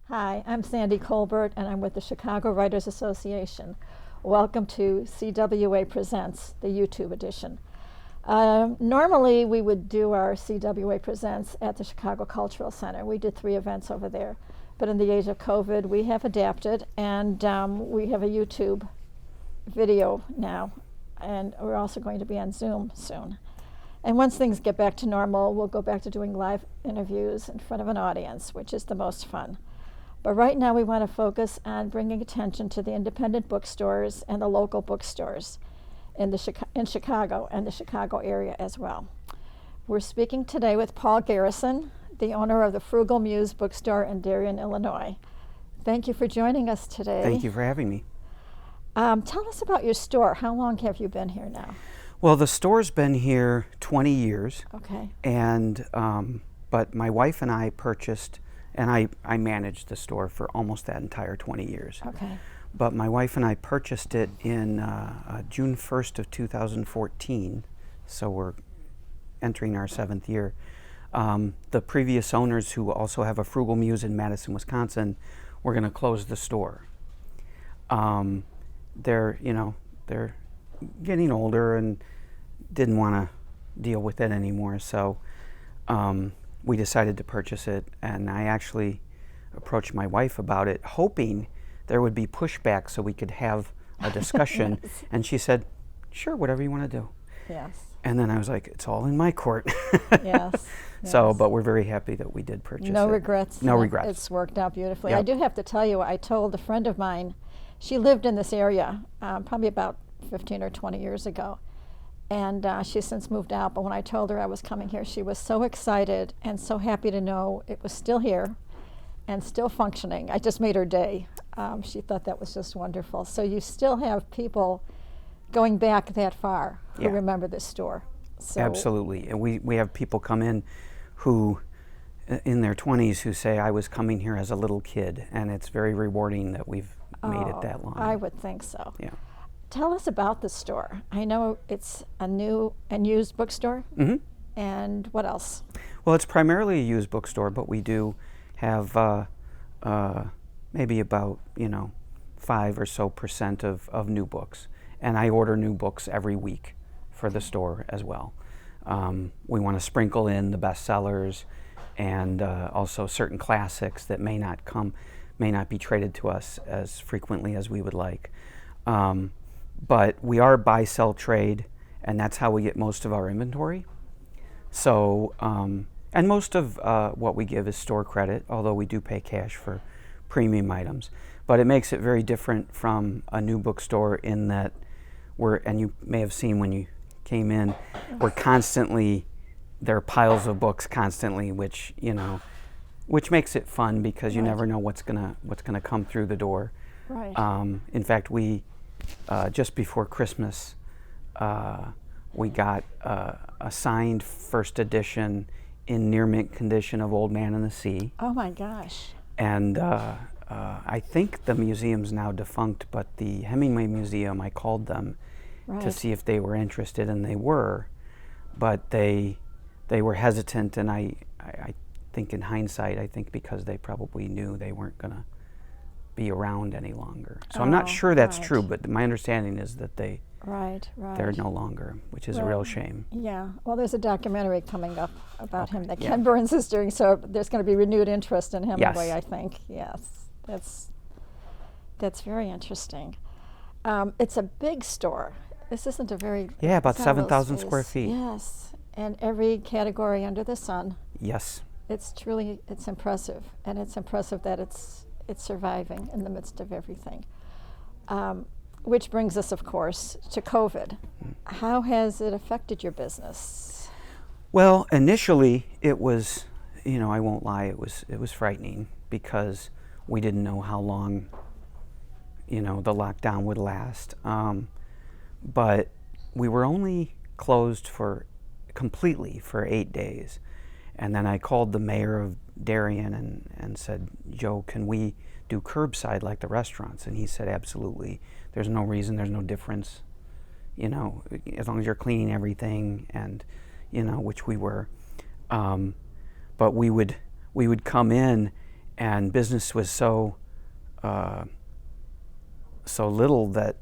Hi, I'm Sandy Colbert, and I'm with the Chicago Writers Association. Welcome to CWA Presents, the YouTube edition. Normally, we would do our CWA Presents at the Chicago Cultural Center. We did 3 events over there. But in the age of COVID, we have adapted, and we have a YouTube video now. And we're also going to be on Zoom soon. And once things get back to normal, we'll go back to doing live interviews in front of an audience, which is the most fun. But right now we want to focus on bringing attention to the independent bookstores and the local bookstores in Chicago and the Chicago area as well. We're speaking today with Paul Garrison, the owner of the Frugal Muse Bookstore in Darien, Illinois. Thank you for joining us today. Thank you for having me. Tell us about your store. How long have you been here now? Well, the store's been here 20 years. Okay. And but my wife and I purchased, and I managed the store for almost that entire 20 years. Okay. But my wife and I purchased it in June 1st of 2014, so we're entering our 7th year. The previous owners, who also have a Frugal Muse in Madison, Wisconsin, were going to close the store. They're getting older and didn't want to deal with it anymore, so we decided to purchase it, and I actually approached my wife about it, hoping there would be pushback so we could have a discussion. Yes. And she said, sure, whatever you want to do. Yes. And then I was like, it's all in my court. Yes. So, Yes. but we're very happy that we did purchase it. No regrets. No regrets. It's worked out beautifully. Yep. I do have to tell you, I told a friend of mine, she lived in this area probably about 15 or 20 years ago. And she's since moved out, but when I told her I was coming here, she was so excited and so happy to know it was still here and still functioning. I just made her day. She thought that was just wonderful. So you still have people going back that far who Yeah. remember this store. So Absolutely. And we have people come in who, in their 20s, who say, I was coming here as a little kid, and it's very rewarding that we've made it that long. I would think so. Yeah. Tell us about the store. I know it's a new and used bookstore. Mm-hmm. And what else? Well, it's primarily a used bookstore, but we do have maybe about 5 or so % of new books, and I order new books every week for the store as well. We want to sprinkle in the bestsellers and also certain classics that may not be traded to us as frequently as we would like. But we are buy, sell, trade, and that's how we get most of our inventory. So, and most of what we give is store credit, although we do pay cash for premium items. But it makes it very different from a new bookstore in that and you may have seen when you came in, there are piles of books constantly, which makes it fun because you Right. never know what's gonna come through the door. Right. In fact, we just before Christmas, we got a signed first edition in near mint condition of Old Man and the Sea, Oh my gosh. and I think the museum's now defunct, but the Hemingway Museum, I called them to Right. see if they were interested, and they were, but they were hesitant, and I think in hindsight, I think because they probably knew they weren't going to be around any longer. So I'm not Oh, sure that's right. true, but my understanding is that Right. Right. they're no longer, which is a real shame. Yeah. Well, there's a documentary coming up about him that yeah. Ken Burns is doing, so there's going to be renewed interest in Hemingway, Yes. I think. Yes. That's very interesting. It's a big store. This isn't a very Yeah, about it's not a little 7,000 square space. feet. Yes. And every category under the sun. Yes. It's impressive, and it's impressive that it's surviving in the midst of everything. Which brings us, of course, to COVID. How has it affected your business? Well, initially it was, I won't lie, it was frightening because we didn't know how long, the lockdown would last. But we were only closed completely for 8 days. And then I called the mayor of Darien and said, Joe, can we do curbside like the restaurants? And he said, absolutely. There's no reason, there's no difference, as long as you're cleaning everything, and, which we were. But we would come in and business was so little that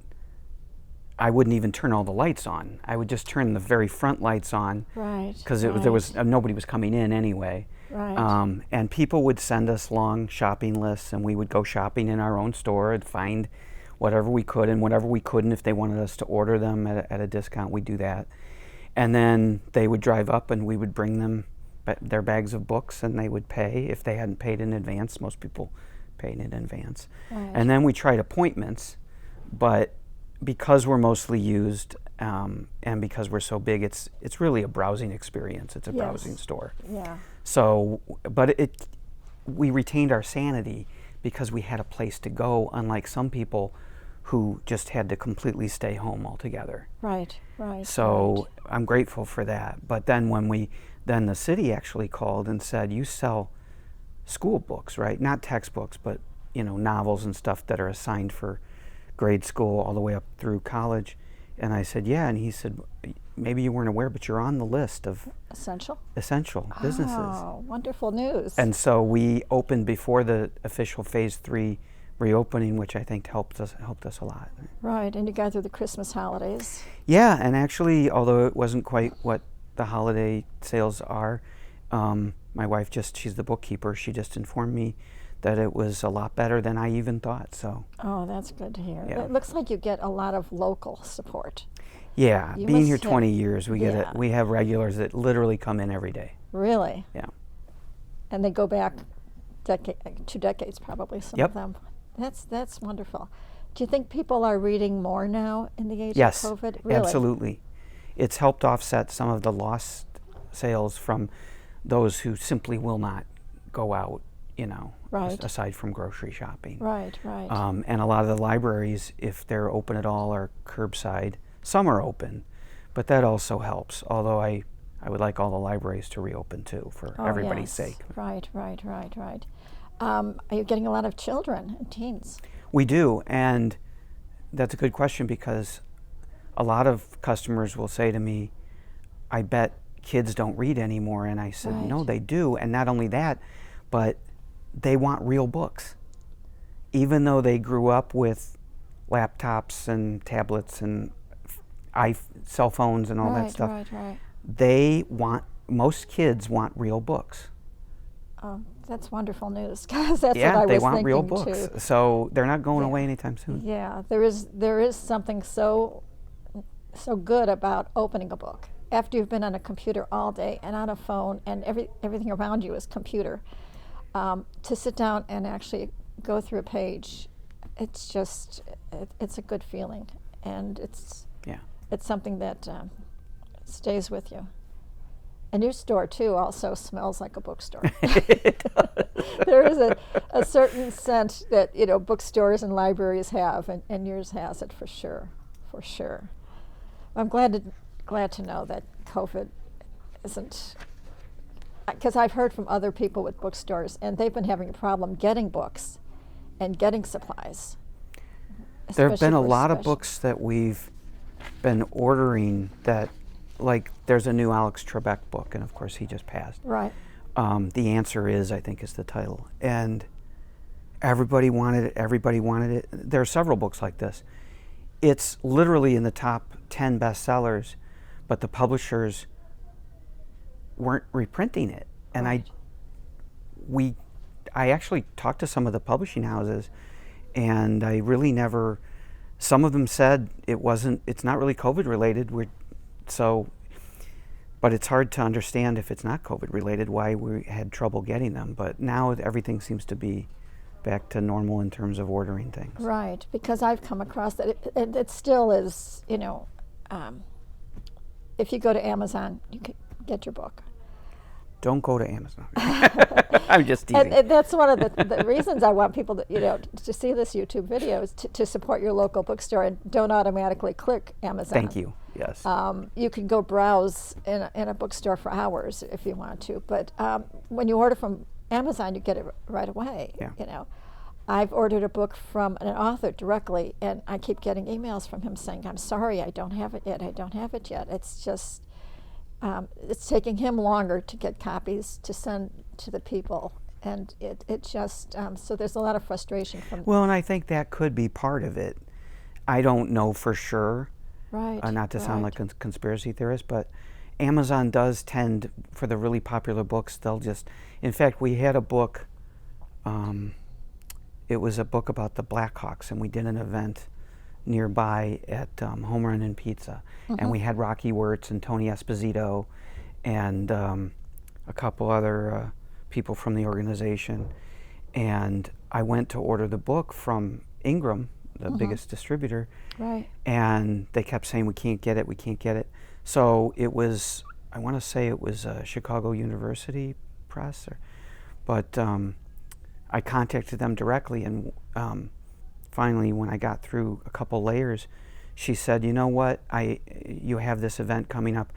I wouldn't even turn all the lights on. I would just turn the very front lights on, Right. because there was nobody was coming in anyway. Right. And people would send us long shopping lists, and we would go shopping in our own store and find whatever we could, and whatever we couldn't, if they wanted us to order them at a discount, we'd do that. And then they would drive up, and we would bring them their bags of books, and they would pay if they hadn't paid in advance. Most people paid in advance. Right. And then we tried appointments, but because we're mostly used, and because we're so big, it's really a browsing experience. It's a Yes. browsing store. Yeah. So, but we retained our sanity because we had a place to go, unlike some people who just had to completely stay home altogether. Right. Right. So I'm grateful for that. But then then the city actually called and said, you sell school books, right? Not textbooks, but novels and stuff that are assigned for grade school all the way up through college. And I said, yeah. And he said, maybe you weren't aware, but you're on the list of essential businesses. Oh, wonderful news. And so we opened before the official phase 3 reopening, which I think helped us a lot. Right, and you got through the Christmas holidays. Yeah, and actually, although it wasn't quite what the holiday sales are, my wife she's the bookkeeper, she just informed me that it was a lot better than I even thought. So. Oh, that's good to hear. Yeah. It looks like you get a lot of local support. Yeah, You being must here have- 20 years, we get yeah. we have regulars that literally come in every day. Really? Yeah. And they go back 2 decades probably, some Yep. of them. That's wonderful. Do you think people are reading more now in the age Yes, of COVID? Really? absolutely. It's helped offset some of the lost sales from those who simply will not go out, Right. aside from grocery shopping. Right, right. And a lot of the libraries, if they're open at all, are curbside. Some are open, but that also helps, although I would like all the libraries to reopen too, for Oh, everybody's yes. sake. Right. Are you getting a lot of children and teens? We do, and that's a good question, because a lot of customers will say to me, I bet kids don't read anymore. And I said, Right. no, they do. And not only that, but they want real books. Even though they grew up with laptops and tablets and cell phones and all that stuff, Right. Most kids want real books. Oh, that's wonderful news, because that's Yeah, what I they was want thinking real books. too. So they're not going Yeah. away anytime soon. Yeah, there is something so good about opening a book after you've been on a computer all day and on a phone, and everything around you is computer. To sit down and actually go through a page, it's just it's a good feeling, and it's something that stays with you. And your store too also smells like a bookstore. There is a certain scent that bookstores and libraries have, and yours has it for sure. I'm glad to know that COVID isn't, because I've heard from other people with bookstores, and they've been having a problem getting books and getting supplies. There have been especially a for lot of special- books that we've been ordering that, like, there's a new Alex Trebek book, and of course he just passed. Right. The Answer Is, I think, is the title. And everybody wanted it. There are several books like this. It's literally in the top 10 bestsellers, but the publishers weren't reprinting it. And Right. I actually talked to some of the publishing houses, and I really never, some of them said it's not really COVID related. But it's hard to understand, if it's not COVID related, why we had trouble getting them. But now everything seems to be back to normal in terms of ordering things. Right, because I've come across that it still is, if you go to Amazon, you can get your book. Don't go to Amazon. I'm just teasing. And that's one of the reasons I want people to see this YouTube video, is to support your local bookstore, and don't automatically click Amazon. Thank you. Yes. You can go browse in a bookstore for hours if you want to, but when you order from Amazon, you get it right away. Yeah. I've ordered a book from an author directly, and I keep getting emails from him saying, "I'm sorry, I don't have it yet. It's just it's taking him longer to get copies to send to the people, And it just, so there's a lot of frustration from. Well, and I think that could be part of it. I don't know for sure, Right. not to sound right. like a conspiracy theorist, but Amazon does tend, for the really popular books, they'll just, in fact, we had a book, it was a book about the Blackhawks, and we did an event nearby at Home Run and Pizza. And we had Rocky Wirtz and Tony Esposito and a couple other people from the organization. And I went to order the book from Ingram, the biggest distributor, Right. and they kept saying, we can't get it, we can't get it. So it was, I want to say it was Chicago University Press, but I contacted them directly, and finally, when I got through a couple layers, she said, you know what, you have this event coming up.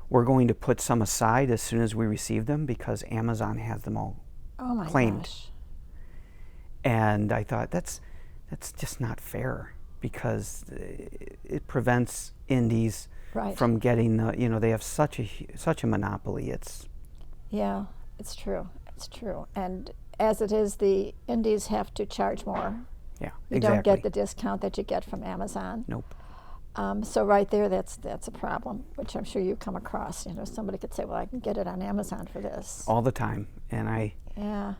We're going to put some aside as soon as we receive them because Amazon has them all Oh my claimed. gosh. And I thought, that's just not fair, because it prevents indies Right. from getting they have such a monopoly. Yeah, it's true. It's true. And as it is, the indies have to charge more. Yeah, You exactly. don't get the discount that you get from Amazon. Nope. So right there, that's a problem, which I'm sure you come across. Somebody could say, "Well, I can get it on Amazon for this." All the time, and Yeah.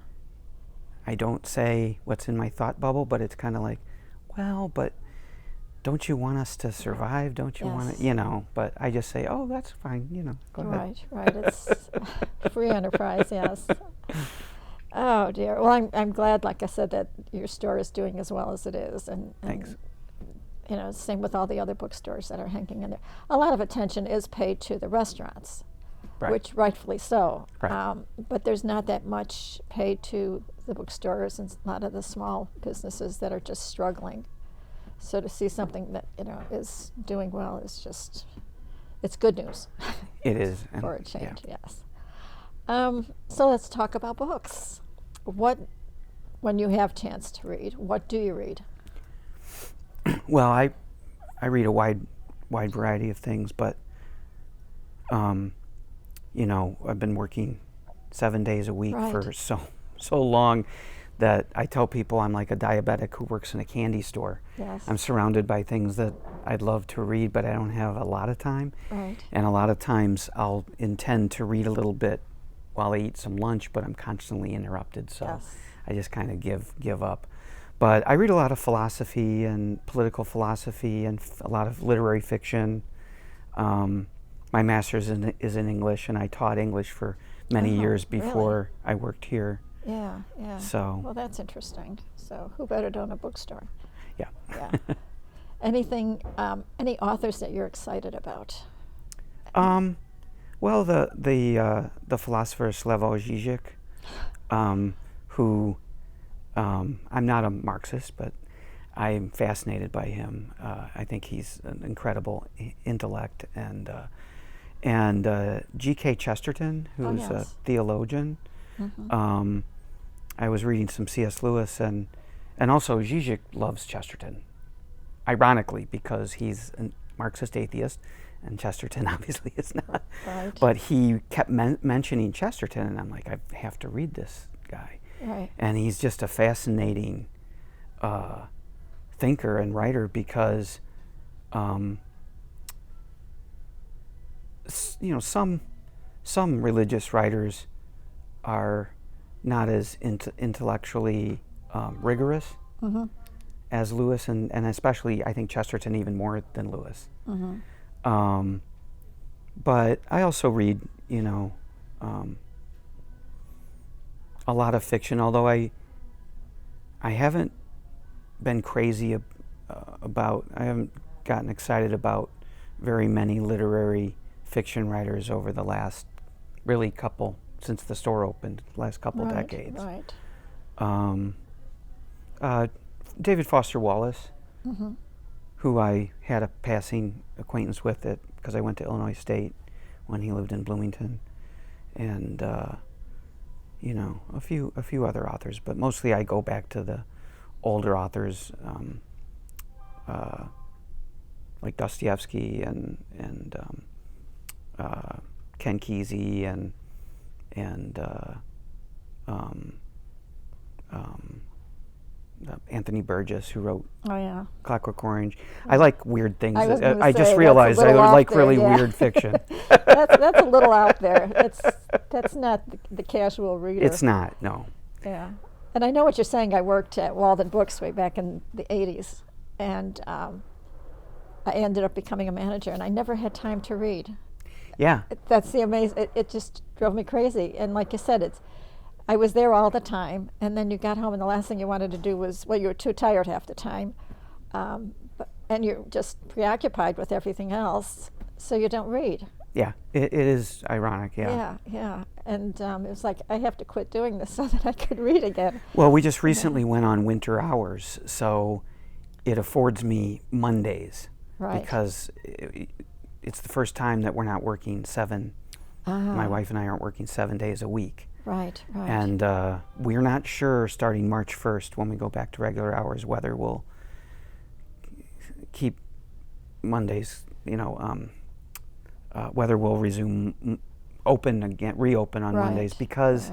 I don't say what's in my thought bubble, but it's kind of like, well, but don't you want us to survive? Don't you want Yes. to, But I just say, oh, that's fine, go ahead. Right. It's free enterprise. Yes. Oh dear. Well, I'm glad, like I said, that your store is doing as well as it is, and Thanks. Same with all the other bookstores that are hanging in there. A lot of attention is paid to the restaurants, Right. which rightfully so. Right. But there's not that much paid to the bookstores and a lot of the small businesses that are just struggling. So to see something that is doing well is just, it's good news. It is. And For a change, yeah. yes. So let's talk about books. When you have chance to read, what do you read? Well, I read a wide variety of things, but I've been working 7 days a week Right. for so long that I tell people I'm like a diabetic who works in a candy store. Yes. I'm surrounded by things that I'd love to read, but I don't have a lot of time. Right. And a lot of times I'll intend to read a little bit while I eat some lunch, but I'm constantly interrupted, so Yes. I just kind of give up. But I read a lot of philosophy and political philosophy and a lot of literary fiction. My master's is in English, and I taught English for many Oh, years really? before I worked here. Yeah. So Well, that's interesting. So who better to own a bookstore? yeah. Yeah. Anything? Any authors that you're excited about? Well, the philosopher Slavoj Žižek, who I'm not a Marxist, but I'm fascinated by him. I think he's an incredible intellect, and G.K. Chesterton, who's a yes. theologian. I was reading some C.S. Lewis, and also Žižek loves Chesterton, ironically, because he's a Marxist atheist, and Chesterton obviously is not. Right. But he kept mentioning Chesterton, and I'm like, I have to read this guy. Right. And he's just a fascinating thinker and writer, because some religious writers are not as intellectually rigorous as Lewis, and especially I think Chesterton even more than Lewis. But I also read a lot of fiction, although I haven't been crazy I haven't gotten excited about very many literary fiction writers over the last really since the store opened, last couple decades. Right. David Foster Wallace, who I had a passing acquaintance with because I went to Illinois State when he lived in Bloomington, and a few other authors, but mostly I go back to the older authors, like Dostoevsky and Ken Kesey and Anthony Burgess, who wrote Oh yeah. Clockwork Orange. I like weird things. I was gonna I say, just that's a realized I little out like there, really yeah. weird fiction. That's a little out there. That's not the casual reader. It's not, no. Yeah. And I know what you're saying. I worked at Walden Books way back in the 80s, and I ended up becoming a manager, and I never had time to read. Yeah. That's the amazing. It just drove me crazy. And like you said, I was there all the time, and then you got home, and the last thing you wanted to do was, well, you were too tired half the time, and you're just preoccupied with everything else, so you don't read. Yeah, it is ironic, yeah. Yeah. And it was like, I have to quit doing this so that I could read again. Well, we just recently went on winter hours, so it affords me Mondays. Right. Because it's the first time that we're not working my wife and I aren't working 7 days a week. Right. And we're not sure starting March 1st when we go back to regular hours whether we'll keep Mondays, whether we'll reopen on Mondays, because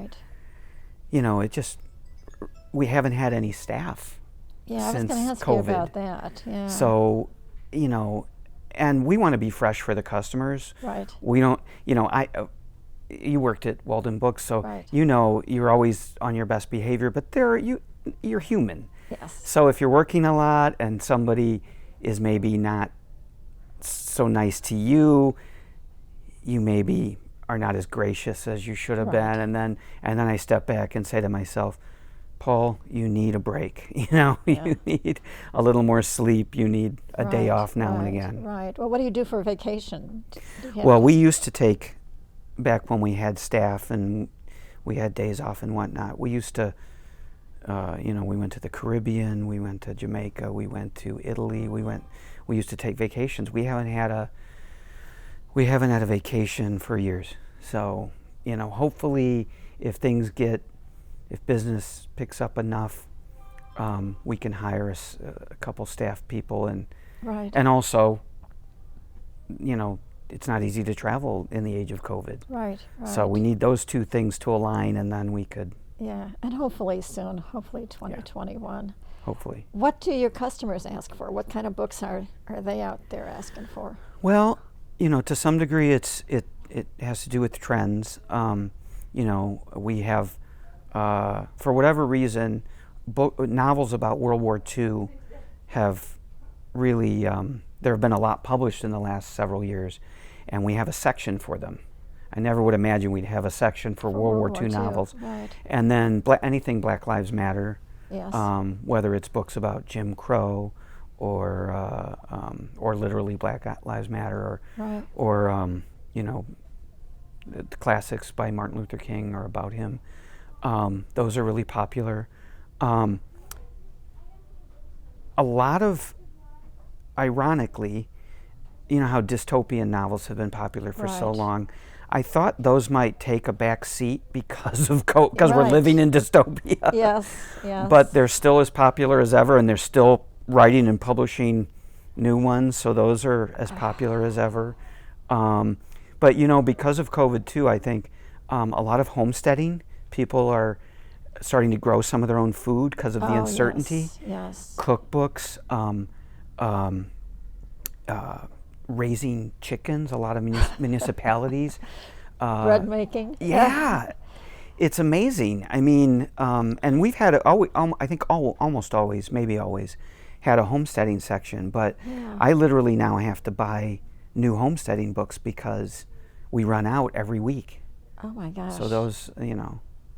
it just, we haven't had any staff Yeah, I was since going to ask COVID. you about that. Yeah. So, and we want to be fresh for the customers. Right. We don't, you worked at Walden Books, so Right. you're always on your best behavior, but you're human. Yes. So if you're working a lot and somebody is maybe not so nice to you, you maybe are not as gracious as you should have Right. been, and then I step back and say to myself, Paul, you need a break. Yeah. You need a little more sleep. You need a day Right, off now and right, again. Right. Well, what do you do for a vacation? Do you have- Well, we used to take, back when we had staff and we had days off and whatnot, we used to, we went to the Caribbean, we went to Jamaica, we went to Italy, we used to take vacations. We haven't had a vacation for years. So, hopefully if business picks up enough, we can hire a couple staff people, and Right. and also, it's not easy to travel in the age of COVID. Right. So we need those two things to align, and then we could, Yeah, and hopefully soon, hopefully 2021. hopefully. What do your customers ask for? What kind of books are they out there asking for? Well, to some degree, it has to do with trends. We have, for whatever reason, novels about World War II have really, there have been a lot published in the last several years, and we have a section for them. I never would imagine we'd have a section for World War II novels. Right. And then anything Black Lives Matter, Yes. whether it's books about Jim Crow or literally Black Lives Matter, Right. or the classics by Martin Luther King or about him. Those are really popular. A lot of, ironically, how dystopian novels have been popular for so Right. long. I thought those might take a back seat because we're Right. living in dystopia. Yes. Yes. But they're still as popular as ever, and they're still writing and publishing new ones, so those are as popular as ever. But because of COVID too, I think a lot of homesteading, people are starting to grow some of their own food because of the uncertainty. Yes. Cookbooks, raising chickens, a lot of municipalities. Bread making. Yeah, it's amazing. I mean, and we've had, I think almost always, maybe always, had a homesteading section, but Yeah. I literally now have to buy new homesteading books because we run out every week. Oh my gosh. So those,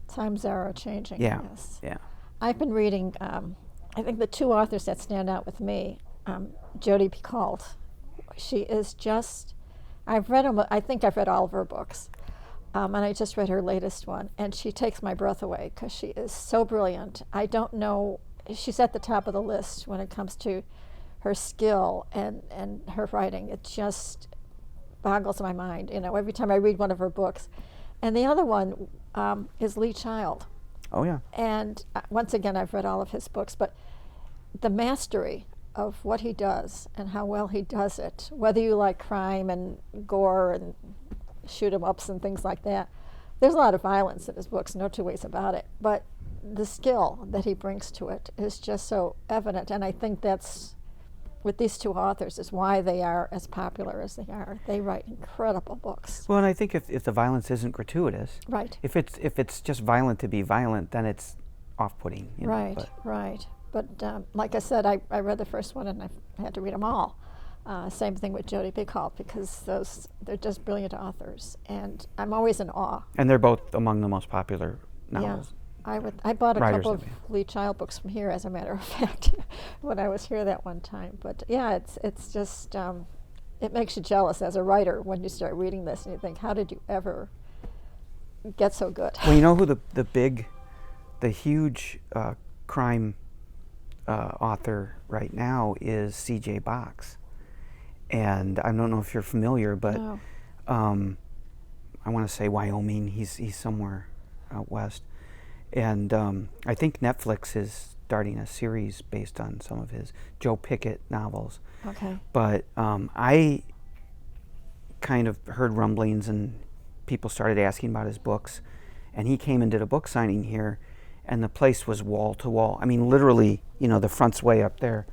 Times are changing. yeah, Yes. yeah. I've been reading, I think the two authors that stand out with me, Jodi Picoult. She is just, I think I've read all of her books, and I just read her latest one, and she takes my breath away because she is so brilliant. I don't know, she's at the top of the list when it comes to her skill and her writing. It just boggles my mind, every time I read one of her books. And the other one is Lee Child. Oh yeah. And once again, I've read all of his books, but the mastery of what he does and how well he does it, whether you like crime and gore and shoot 'em ups and things like that, there's a lot of violence in his books, no two ways about it. But the skill that he brings to it is just so evident, and I think that's with these two authors is why they are as popular as they are. They write incredible books. Well, and I think if the violence isn't gratuitous, Right. if it's just violent to be violent, then it's off-putting. You know, Right, but right. But like I said, I read the first one and I had to read them all. Same thing with Jodi Picoult, because they're just brilliant authors, and I'm always in awe. and they're both among the most popular novels. I bought a Writers couple of of it. Lee Child books from here, as a matter of fact, when I was here that one time. But yeah, it's just it makes you jealous as a writer when you start reading this and you think, how did you ever get so good? Well, you know who the huge crime author right now is C.J. Box, and I don't know if you're familiar, but No. I want to say Wyoming. He's somewhere out west. And I think Netflix is starting a series based on some of his Joe Pickett novels. Okay. But I kind of heard rumblings and people started asking about his books. And he came and did a book signing here, and the place was wall to wall. I mean, literally, the front's way up there.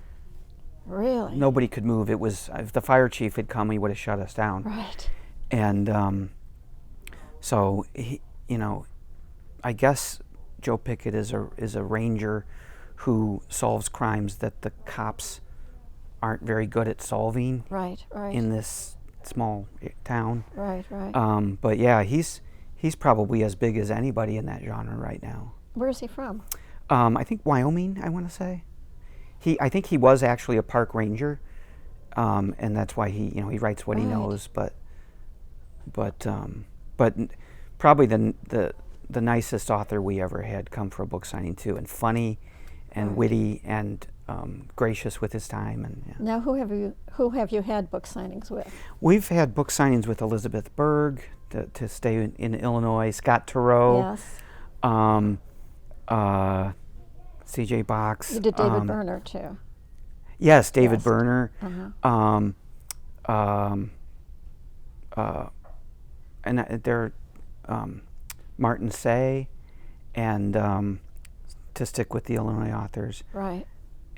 Really? Nobody could move. It was, if the fire chief had come, he would have shut us down. Right. And so, I guess Joe Pickett is a ranger who solves crimes that the cops aren't very good at solving Right, right. in this small town. Right, right. But yeah, he's probably as big as anybody in that genre right now. Where is he from? I think Wyoming, I want to say. I think he was actually a park ranger, and that's why he writes what he Right. knows. But probably the nicest author we ever had come for a book signing too, and funny, and Right. witty, and gracious with his time. And yeah. Now, who have you had book signings with? We've had book signings with Elizabeth Berg to stay in Illinois, Scott Turow, Yes. C.J. Box. You did David Berner too. Yes, David Yes. Berner. Uh-huh. And they're Martin Say, and to stick with the Illinois authors, Right.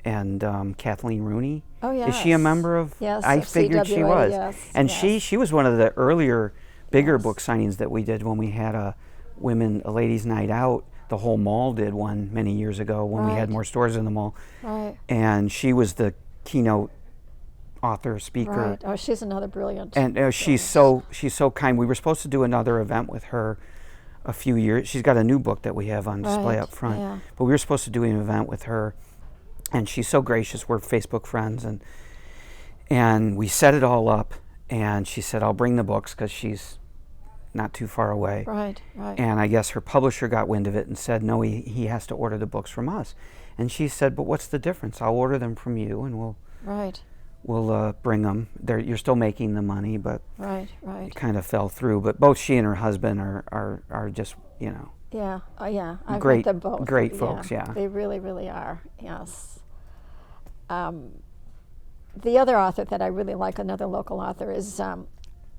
and Kathleen Rooney. Oh, yes. Is she a member of? Yes, I of figured she CWA, was. yes, And yes. she was one of the earlier, bigger Yes. book signings that we did when we had a ladies' night out. The whole mall did one many years ago when we had Right. more stores in the mall. Right. And she was the keynote author, speaker. Right. Oh, she's another brilliant. And she's so kind. We were supposed to do another event with her a few years. She's got a new book that we have on display Right, up front. yeah. But we were supposed to do an event with her, and she's so gracious. We're Facebook friends, and we set it all up. And she said, "I'll bring the books," because she's not too far away. Right. Right. And I guess her publisher got wind of it and said, "No, he has to order the books from us." And she said, "But what's the difference? I'll order them from you, and we'll Right. bring them. You're still making the money, but." Right. Right. It kind of fell through, but both she and her husband are just Yeah. Yeah. I've Great- met them both. great folks, yeah. They really, really are. Yes. The other author that I really like, another local author, is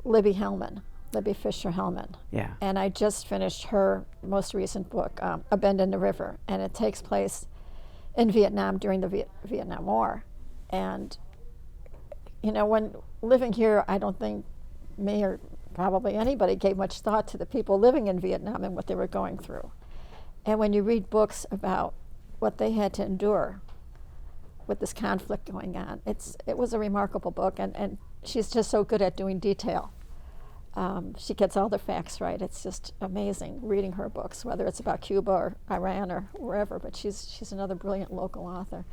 Libby Fisher Hellman. yeah. And I just finished her most recent book, A Bend in the River, and it takes place in Vietnam during the Vietnam War. And, when living here, I don't think me or probably anybody gave much thought to the people living in Vietnam and what they were going through. And when you read books about what they had to endure with this conflict going on, it was a remarkable book, and she's just so good at doing detail. She gets all the facts right. It's just amazing reading her books, whether it's about Cuba or Iran or wherever. But she's another brilliant local author.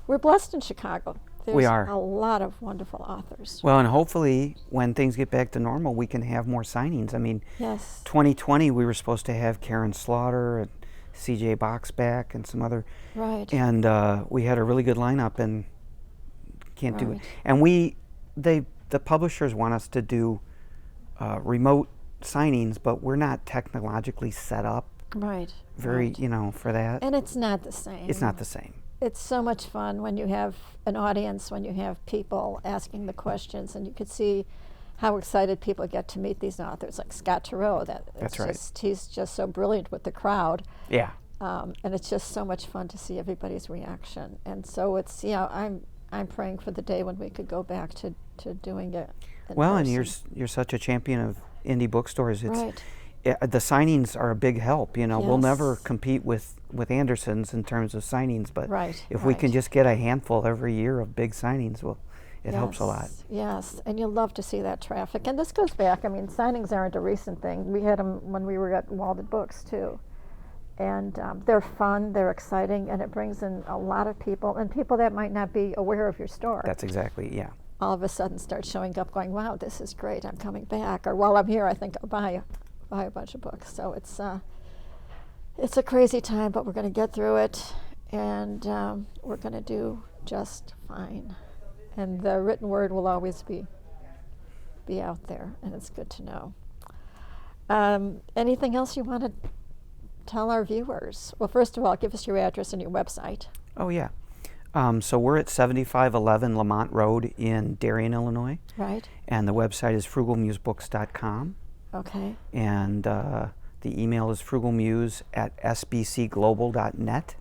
We're blessed in Chicago. There's We are. a lot of wonderful authors. Well, and hopefully when things get back to normal, we can have more signings. I mean, Yes. 2020 we were supposed to have Karen Slaughter and C.J. Box back and some other, Right. and we had a really good lineup, and can't do it. Right. And the publishers want us to do remote signings, but we're not technologically set up Right. very, right. for that. And it's not the same. It's not the same. It's so much fun when you have an audience, when you have people asking the questions, and you could see how excited people get to meet these authors, like Scott Turow. That's right. He's just so brilliant with the crowd. Yeah. And it's just so much fun to see everybody's reaction. And so it's, I'm praying for the day when we could go back to doing it in Well, person. and you're such a champion of indie bookstores. Right. The signings are a big help. We'll never Yes. compete with Anderson's in terms of signings, but Right, if we can right. just get a handful every year of big signings, well, it helps a lot. Yes, and you'll love to see that traffic. And this goes back, signings aren't a recent thing. We had them when we were at Walden Books, too. And they're fun, they're exciting, and it brings in a lot of people, and people that might not be aware of your store. That's exactly, yeah. All of a sudden start showing up going, wow, this is great, I'm coming back. Or while I'm here, I think I'll buy a bunch of books. So it's a crazy time, but we're going to get through it, and we're going to do just fine. And the written word will always be out there, and it's good to know. Anything else you want to tell our viewers? Well, first of all, give us your address and your website. Oh, yeah. So we're at 7511 Lamont Road in Darien, Illinois. Right. And the website is frugalmusebooks.com. Okay. And the email is frugalmuse@sbcglobal.net.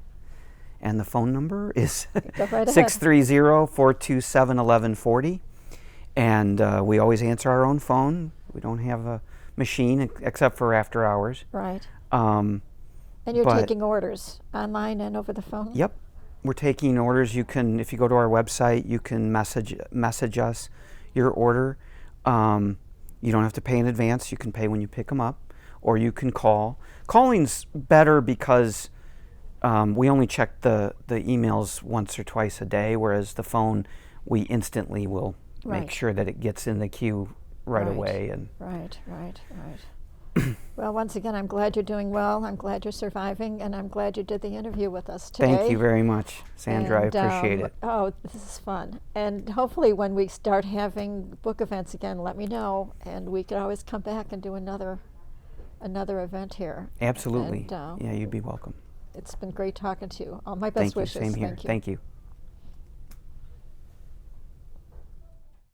And the phone number is Go right ahead. 630-427-1140. And we always answer our own phone. We don't have a machine except for after hours. Right. And you're taking orders online and over the phone? Yep. We're taking orders. You can, if you go to our website, you can message us your order. You don't have to pay in advance. You can pay when you pick them up, or you can call. Calling's better because we only check the emails once or twice a day, whereas the phone, we instantly will make sure that it gets in the queue right away. And Right. Well, once again, I'm glad you're doing well. I'm glad you're surviving, and I'm glad you did the interview with us today. Thank you very much, Sandra. And, I appreciate it. Oh, this is fun. And hopefully when we start having book events again, let me know, and we could always come back and do another event here. Absolutely. And, yeah, you'd be welcome. It's been great talking to you. All my best Thank you. wishes. Same here. Thank you.